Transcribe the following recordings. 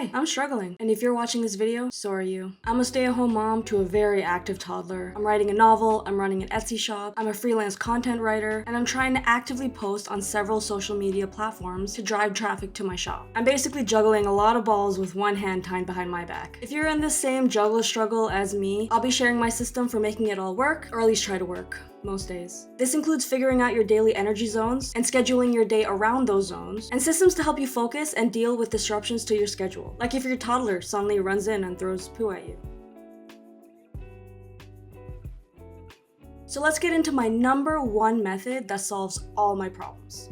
Hi, I'm struggling. And if you're watching this video, so are you. I'm a stay-at-home mom to a very active toddler. I'm writing a novel, I'm running an Etsy shop, I'm a freelance content writer, and I'm trying to actively post on several social media platforms to drive traffic to my shop. I'm basically juggling a lot of balls with one hand tied behind my back. If you're in the same juggle struggle as me, I'll be sharing my system for making it all work, or at least try to work. Most days. This includes figuring out your daily energy zones and scheduling your day around those zones, and systems to help you focus and deal with disruptions to your schedule, like if your toddler suddenly runs in and throws poo at you. So let's get into my number one method that solves all my problems.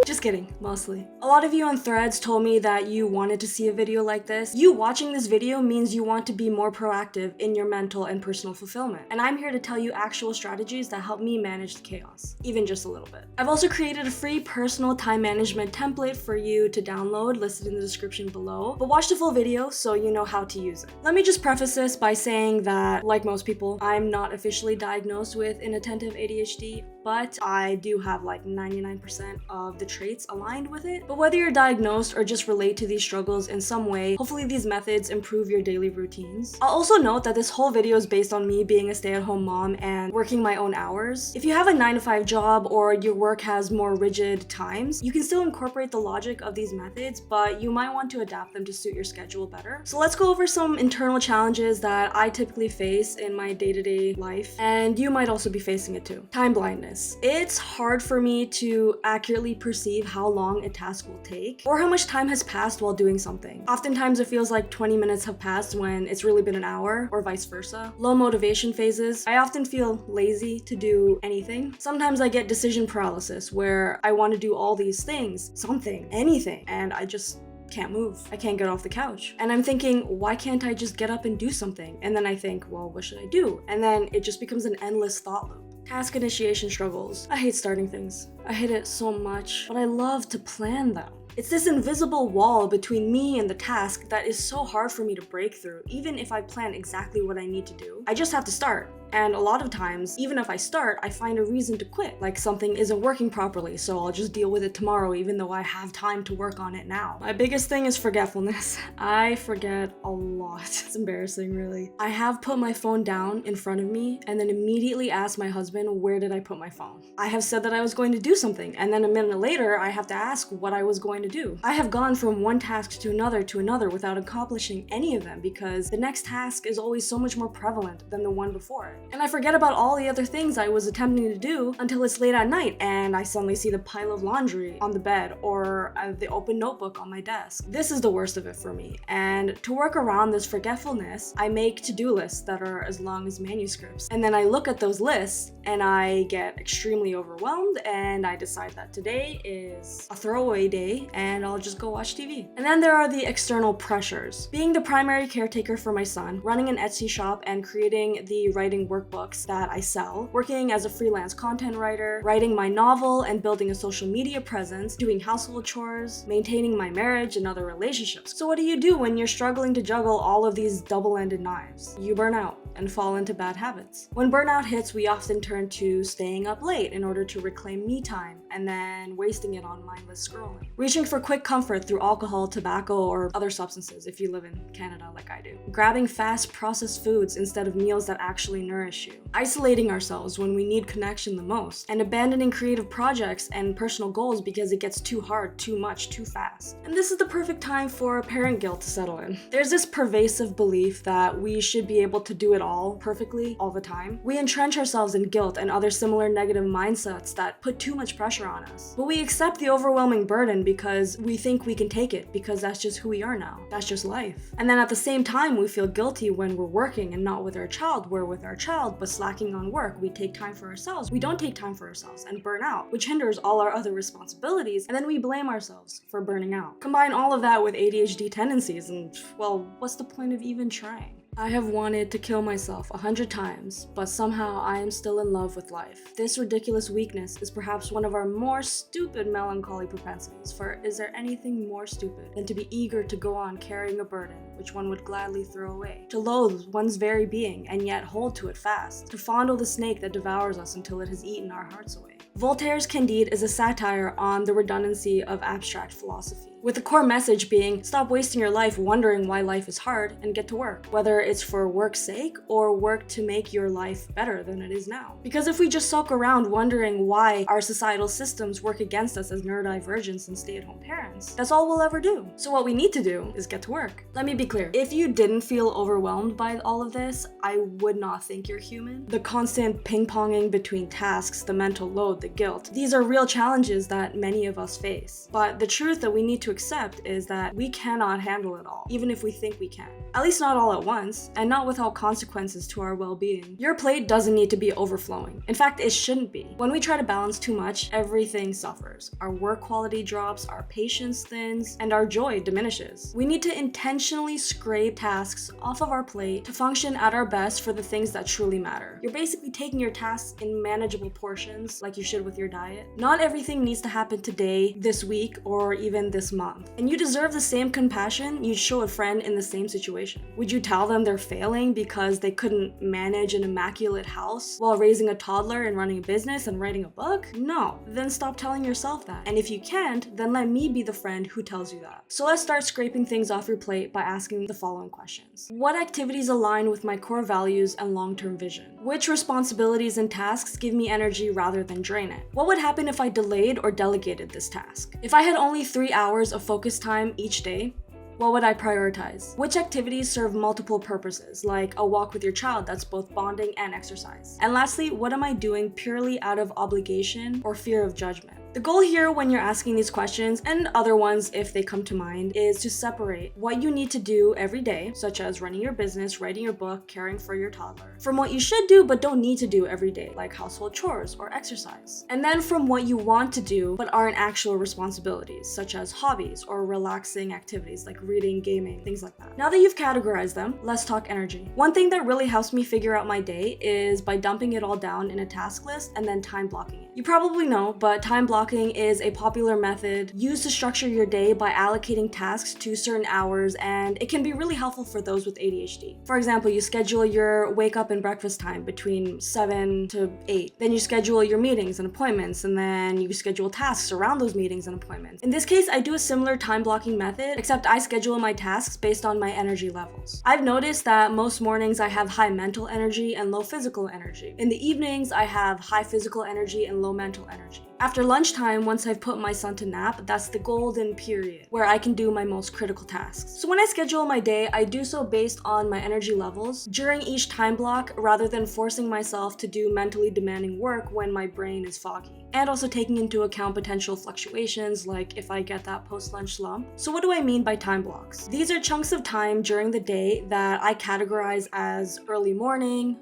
Just kidding, mostly. A lot of you on Threads told me that you wanted to see a video like this. You watching this video means you want to be more proactive in your mental and personal fulfillment. And I'm here to tell you actual strategies that help me manage the chaos, even just a little bit. I've also created a free personal time management template for you to download, listed in the description below. But watch the full video so you know how to use it. Let me just preface this by saying that, like most people, I'm not officially diagnosed with inattentive ADHD, but I do have like 99% of the traits aligned with it. But whether you're diagnosed or just relate to these struggles in some way, hopefully these methods improve your daily routines. I'll also note that this whole video is based on me being a stay-at-home mom and working my own hours. If you have a 9-to-5 job or your work has more rigid times, you can still incorporate the logic of these methods, but you might want to adapt them to suit your schedule better. So let's go over some internal challenges that I typically face in my day-to-day life, and you might also be facing it too. Time blindness. It's hard for me to accurately perceive how long a task will take or how much time has passed while doing something. Oftentimes it feels like 20 minutes have passed when it's really been an hour, or vice versa. Low motivation phases. I often feel lazy to do anything. Sometimes I get decision paralysis where I want to do all these things, something, anything, and I just can't move. I can't get off the couch. And I'm thinking, why can't I just get up and do something? And then I think, well, what should I do? And then it just becomes an endless thought loop. Task initiation struggles. I hate starting things. I hate it so much, but I love to plan them. It's this invisible wall between me and the task that is so hard for me to break through, even if I plan exactly what I need to do. I just have to start. And a lot of times, even if I start, I find a reason to quit. Like something isn't working properly, so I'll just deal with it tomorrow, even though I have time to work on it now. My biggest thing is forgetfulness. I forget a lot. It's embarrassing, really. I have put my phone down in front of me and then immediately asked my husband, where did I put my phone? I have said that I was going to do something, and then a minute later, I have to ask what I was going to do. I have gone from one task to another without accomplishing any of them because the next task is always so much more prevalent than the one before it. And I forget about all the other things I was attempting to do until it's late at night and I suddenly see the pile of laundry on the bed or the open notebook on my desk. This is the worst of it for me. And to work around this forgetfulness, I make to-do lists that are as long as manuscripts. And then I look at those lists and I get extremely overwhelmed and I decide that today is a throwaway day and I'll just go watch TV. And then there are the external pressures. Being the primary caretaker for my son, running an Etsy shop and creating the writing workbooks that I sell, working as a freelance content writer, writing my novel and building a social media presence, doing household chores, maintaining my marriage and other relationships. So what do you do when you're struggling to juggle all of these double-ended knives? You burn out and fall into bad habits. When burnout hits, we often turn to staying up late in order to reclaim me time and then wasting it on mindless scrolling. Reaching for quick comfort through alcohol, tobacco, or other substances if you live in Canada like I do. Grabbing fast processed foods instead of meals that actually nourish you. Isolating ourselves when we need connection the most. And abandoning creative projects and personal goals because it gets too hard, too much, too fast. And this is the perfect time for parent guilt to settle in. There's this pervasive belief that we should be able to do it all perfectly all the time. We entrench ourselves in guilt and other similar negative mindsets that put too much pressure on us. But we accept the overwhelming burden because we think we can take it because that's just who we are now. That's just life. And then at the same time, we feel guilty when we're working and not with our child. We're with our child, but slacking on work. We take time for ourselves. We don't take time for ourselves and burn out, which hinders all our other responsibilities. And then we blame ourselves for burning out. Combine all of that with ADHD tendencies and, well, what's the point of even trying? I have wanted to kill myself 100 times, but somehow I am still in love with life. This ridiculous weakness is perhaps one of our more stupid melancholy propensities, for is there anything more stupid than to be eager to go on carrying a burden which one would gladly throw away, to loathe one's very being and yet hold to it fast, to fondle the snake that devours us until it has eaten our hearts away. Voltaire's Candide is a satire on the redundancy of abstract philosophy. with the core message being stop wasting your life wondering why life is hard and get to work, whether it's for work's sake or work to make your life better than it is now. Because if we just sulk around wondering why our societal systems work against us as neurodivergents and stay-at-home parents, that's all we'll ever do. So what we need to do is get to work. Let me be clear, if you didn't feel overwhelmed by all of this, I would not think you're human. The constant ping-ponging between tasks, the mental load, the guilt, these are real challenges that many of us face. But the truth that we need to accept is that we cannot handle it all, even if we think we can. At least not all at once, and not without consequences to our well-being. Your plate doesn't need to be overflowing. In fact, it shouldn't be. When we try to balance too much, everything suffers. Our work quality drops, our patience thins, and our joy diminishes. We need to intentionally scrape tasks off of our plate to function at our best for the things that truly matter. You're basically taking your tasks in manageable portions, like you should with your diet. Not everything needs to happen today, this week, or even this month. And you deserve the same compassion you'd show a friend in the same situation. Would you tell them they're failing because they couldn't manage an immaculate house while raising a toddler and running a business and writing a book? No. Then stop telling yourself that. And if you can't, then let me be the friend who tells you that. So let's start scraping things off your plate by asking the following questions. What activities align with my core values and long-term vision? Which responsibilities and tasks give me energy rather than drain it? What would happen if I delayed or delegated this task? If I had only 3 hours of focus time each day, what would I prioritize? Which activities serve multiple purposes, like a walk with your child that's both bonding and exercise? And lastly, what am I doing purely out of obligation or fear of judgment? The goal here when you're asking these questions, and other ones if they come to mind, is to separate what you need to do every day, such as running your business, writing your book, caring for your toddler, from what you should do but don't need to do every day, like household chores or exercise. And then from what you want to do but aren't actual responsibilities, such as hobbies or relaxing activities like reading, gaming, things like that. Now that you've categorized them, let's talk energy. One thing that really helps me figure out my day is by dumping it all down in a task list and then time blocking it. You probably know, but time blocking is a popular method used to structure your day by allocating tasks to certain hours, and it can be really helpful for those with ADHD. For example, you schedule your wake up and breakfast time between 7 to 8. Then you schedule your meetings and appointments, and then you schedule tasks around those meetings and appointments. In this case, I do a similar time blocking method, except I schedule my tasks based on my energy levels. I've noticed that most mornings I have high mental energy and low physical energy. In the evenings, I have high physical energy and low mental energy. After lunchtime, once I've put my son to nap, that's the golden period where I can do my most critical tasks. So when I schedule my day, I do so based on my energy levels during each time block rather than forcing myself to do mentally demanding work when my brain is foggy. And also taking into account potential fluctuations like if I get that post-lunch slump. So what do I mean by time blocks? These are chunks of time during the day that I categorize as early morning,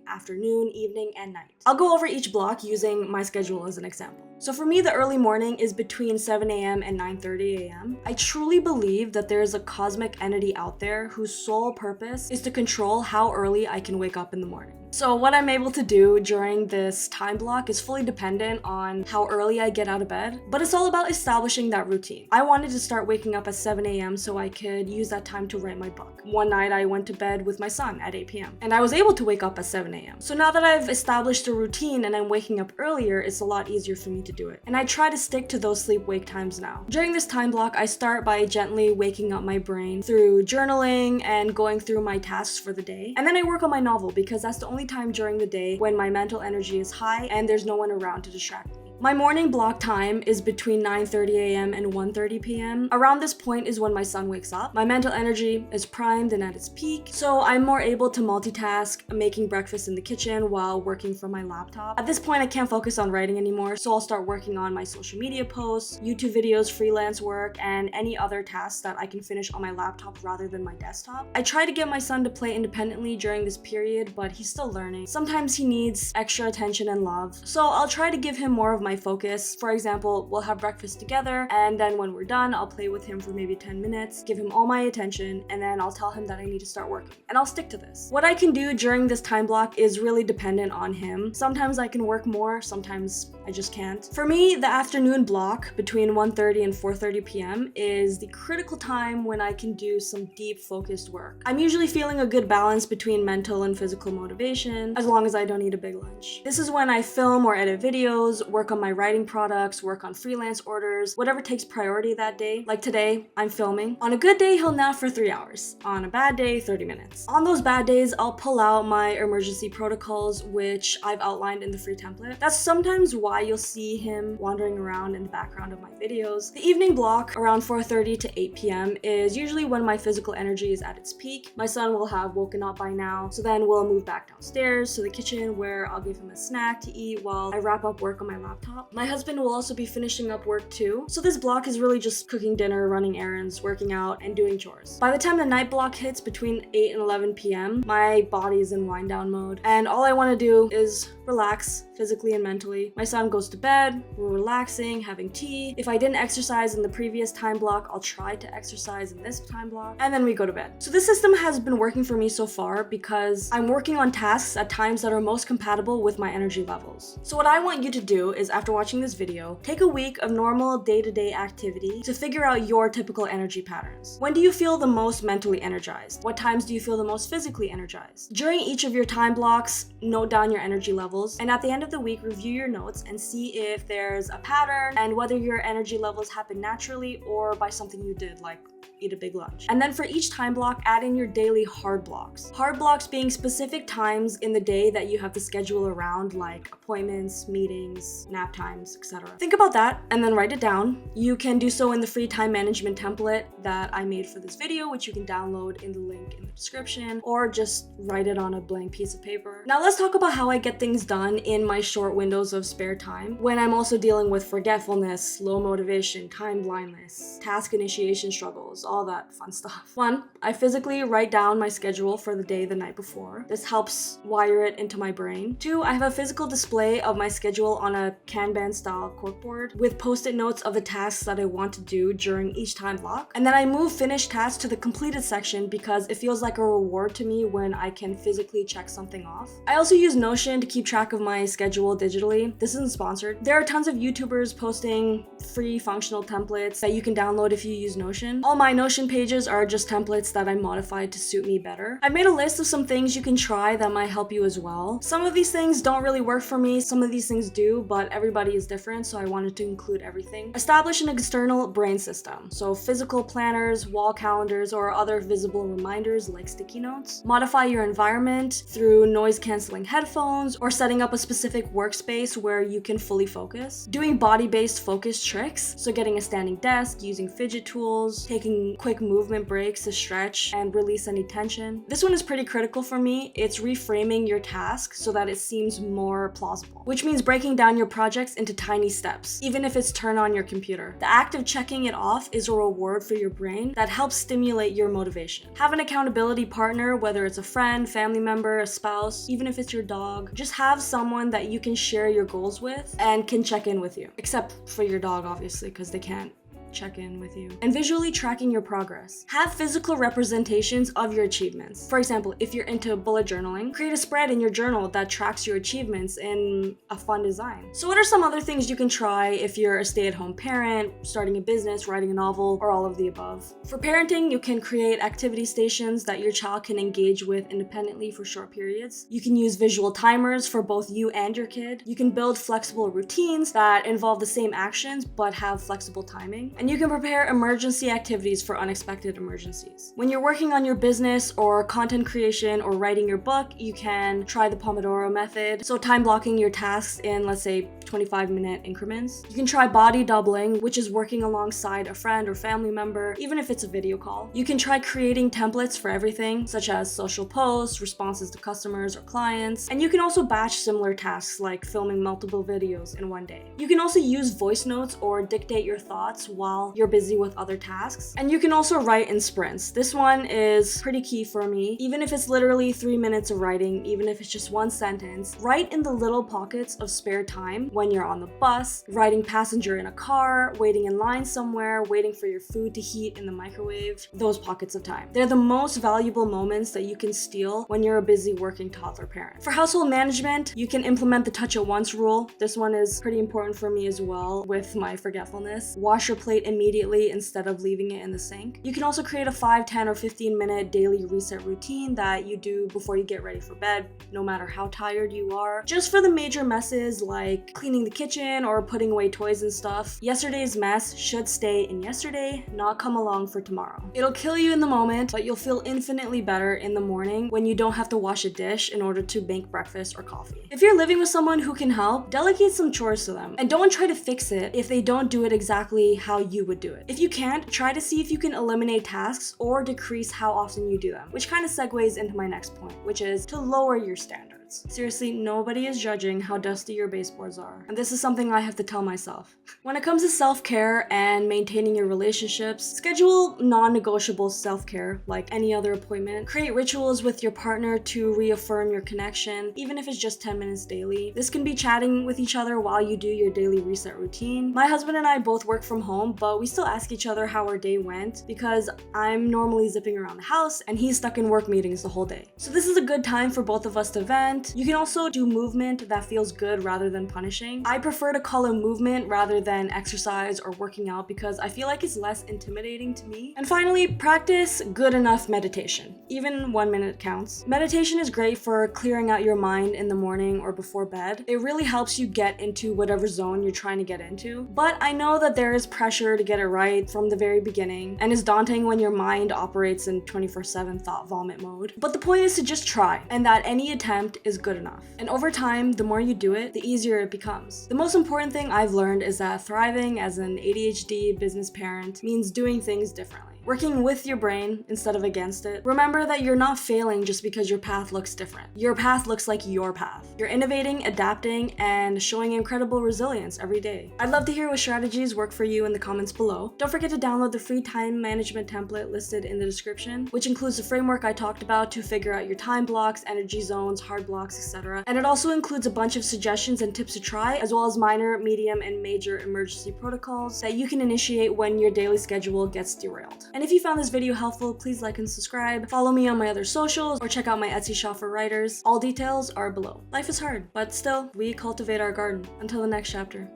afternoon, evening, and night. I'll go over each block using my schedule as an example. So for me, the early morning is between 7 a.m. and 9:30 a.m. I truly believe that there is a cosmic entity out there whose sole purpose is to control how early I can wake up in the morning. So what I'm able to do during this time block is fully dependent on how early I get out of bed, but it's all about establishing that routine. I wanted to start waking up at 7 a.m. so I could use that time to write my book. One night I went to bed with my son at 8 p.m. and I was able to wake up at 7 a.m. So now that I've established a routine and I'm waking up earlier, it's a lot easier for me to do it. And I try to stick to those sleep-wake times now. During this time block, I start by gently waking up my brain through journaling and going through my tasks for the day. And then I work on my novel because that's the only time during the day when my mental energy is high and there's no one around to distract me. My morning block time is between 9:30 a.m. and 1:30 p.m. Around this point is when my son wakes up. My mental energy is primed and at its peak, so I'm more able to multitask, making breakfast in the kitchen while working from my laptop. At this point, I can't focus on writing anymore, so I'll start working on my social media posts, YouTube videos, freelance work, and any other tasks that I can finish on my laptop rather than my desktop. I try to get my son to play independently during this period, but he's still learning. Sometimes he needs extra attention and love, so I'll try to give him more of my focus. For example, we'll have breakfast together, and then when we're done, I'll play with him for maybe 10 minutes, give him all my attention, and then I'll tell him that I need to start working. And I'll stick to this. What I can do during this time block is really dependent on him. Sometimes I can work more, sometimes I just can't. For me, the afternoon block between 1:30 and 4:30 p.m. is the critical time when I can do some deep focused work. I'm usually feeling a good balance between mental and physical motivation, as long as I don't eat a big lunch. This is when I film or edit videos, work on on my writing products, work on freelance orders, whatever takes priority that day. Like today, I'm filming. On a good day, he'll nap for 3 hours. On a bad day, 30 minutes. On those bad days, I'll pull out my emergency protocols, which I've outlined in the free template. That's sometimes why you'll see him wandering around in the background of my videos. The evening block, around 4:30 to 8 p.m., is usually when my physical energy is at its peak. My son will have woken up by now, so then we'll move back downstairs to the kitchen where I'll give him a snack to eat while I wrap up work on my laptop. My husband will also be finishing up work too, so this block is really just cooking dinner, running errands, working out, and doing chores. By the time the night block hits between 8 and 11 p.m., my body is in wind down mode, and all I want to do is relax physically and mentally. My son goes to bed, we're relaxing, having tea. If I didn't exercise in the previous time block, I'll try to exercise in this time block, and then we go to bed. So this system has been working for me so far because I'm working on tasks at times that are most compatible with my energy levels. So what I want you to do is, after watching this video, take a week of normal day-to-day activity to figure out your typical energy patterns. When do you feel the most mentally energized? What times do you feel the most physically energized? During each of your time blocks, note down your energy levels, and at the end of the week, review your notes and see if there's a pattern and whether your energy levels happen naturally or by something you did, like eat a big lunch. And then for each time block, add in your daily hard blocks. Hard blocks being specific times in the day that you have to schedule around, like appointments, meetings, nap times, etc. Think about that and then write it down. You can do so in the free time management template that I made for this video, which you can download in the link in the description, or just write it on a blank piece of paper. Now let's talk about how I get things done in my short windows of spare time when I'm also dealing with forgetfulness, low motivation, time blindness, task initiation struggles, all that fun stuff. 1, I physically write down my schedule for the day the night before. This helps wire it into my brain. 2, I have a physical display of my schedule on a Kanban style corkboard with post-it notes of the tasks that I want to do during each time block. And then I move finished tasks to the completed section because it feels like a reward to me when I can physically check something off. I also use Notion to keep track of my schedule digitally. This isn't sponsored. There are tons of YouTubers posting free functional templates that you can download if you use Notion. All my Notion pages are just templates that I modified to suit me better. I've made a list of some things you can try that might help you as well. Some of these things don't really work for me, some of these things do, but everybody is different, so I wanted to include everything. Establish an external brain system, so physical planners, wall calendars, or other visible reminders like sticky notes. Modify your environment through noise-canceling headphones or setting up a specific workspace where you can fully focus. Doing body-based focus tricks, so getting a standing desk, using fidget tools, taking quick movement breaks to stretch and release any tension. This one is pretty critical for me. It's reframing your task so that it seems more plausible, which means breaking down your projects into tiny steps, even if it's turn on your computer. The act of checking it off is a reward for your brain that helps stimulate your motivation. Have an accountability partner, whether it's a friend, family member, a spouse, even if it's your dog. Just have someone that you can share your goals with and can check in with you. Except for your dog, obviously, because they can't check in with you. And visually tracking your progress. Have physical representations of your achievements. For example, if you're into bullet journaling, create a spread in your journal that tracks your achievements in a fun design. So what are some other things you can try if you're a stay-at-home parent, starting a business, writing a novel, or all of the above? For parenting, you can create activity stations that your child can engage with independently for short periods. You can use visual timers for both you and your kid. You can build flexible routines that involve the same actions but have flexible timing. And you can prepare emergency activities for unexpected emergencies. When you're working on your business or content creation or writing your book, you can try the Pomodoro method. So time blocking your tasks in, let's say, 25-minute increments. You can try body doubling, which is working alongside a friend or family member, even if it's a video call. You can try creating templates for everything, such as social posts, responses to customers or clients, and you can also batch similar tasks like filming multiple videos in one day. You can also use voice notes or dictate your thoughts while you're busy with other tasks. And you can also write in sprints. This one is pretty key for me. Even if it's literally 3 minutes of writing, even if it's just one sentence, write in the little pockets of spare time when you're on the bus, riding passenger in a car, waiting in line somewhere, waiting for your food to heat in the microwave, those pockets of time. They're the most valuable moments that you can steal when you're a busy working toddler parent. For household management, you can implement the touch it once rule. This one is pretty important for me as well with my forgetfulness. Wash your plate plate immediately instead of leaving it in the sink. You can also create a 5, 10, or 15-minute daily reset routine that you do before you get ready for bed, no matter how tired you are. Just for the major messes like cleaning the kitchen or putting away toys and stuff, yesterday's mess should stay in yesterday, not come along for tomorrow. It'll kill you in the moment, but you'll feel infinitely better in the morning when you don't have to wash a dish in order to make breakfast or coffee. If you're living with someone who can help, delegate some chores to them, and don't try to fix it if they don't do it exactly how you would do it. If you can't, try to see if you can eliminate tasks or decrease how often you do them, which kind of segues into my next point, which is to lower your standards. Seriously, nobody is judging how dusty your baseboards are, and this is something I have to tell myself. When it comes to self-care and maintaining your relationships, schedule non-negotiable self-care like any other appointment. Create rituals with your partner to reaffirm your connection, even if it's just 10 minutes daily. This can be chatting with each other while you do your daily reset routine. My husband and I both work from home, but we still ask each other how our day went because I'm normally zipping around the house and he's stuck in work meetings the whole day. So this is a good time for both of us to vent. You can also do movement that feels good rather than punishing. I prefer to call it movement rather than exercise or working out because I feel like it's less intimidating to me. And finally, practice good enough meditation. Even 1 minute counts. Meditation is great for clearing out your mind in the morning or before bed. It really helps you get into whatever zone you're trying to get into. But I know that there is pressure to get it right from the very beginning, and it's daunting when your mind operates in 24/7 thought vomit mode. But the point is to just try, and that any attempt is good enough. And over time, the more you do it, the easier it becomes. The most important thing I've learned is that thriving as an ADHD business parent means doing things differently. Working with your brain instead of against it. Remember that you're not failing just because your path looks different. Your path looks like your path. You're innovating, adapting, and showing incredible resilience every day. I'd love to hear what strategies work for you in the comments below. Don't forget to download the free time management template listed in the description, which includes the framework I talked about to figure out your time blocks, energy zones, hard blocks, etc. And it also includes a bunch of suggestions and tips to try, as well as minor, medium, and major emergency protocols that you can initiate when your daily schedule gets derailed. And if you found this video helpful, please like and subscribe, follow me on my other socials, or check out my Etsy shop for writers. All details are below. Life is hard, but still, we cultivate our garden. Until the next chapter.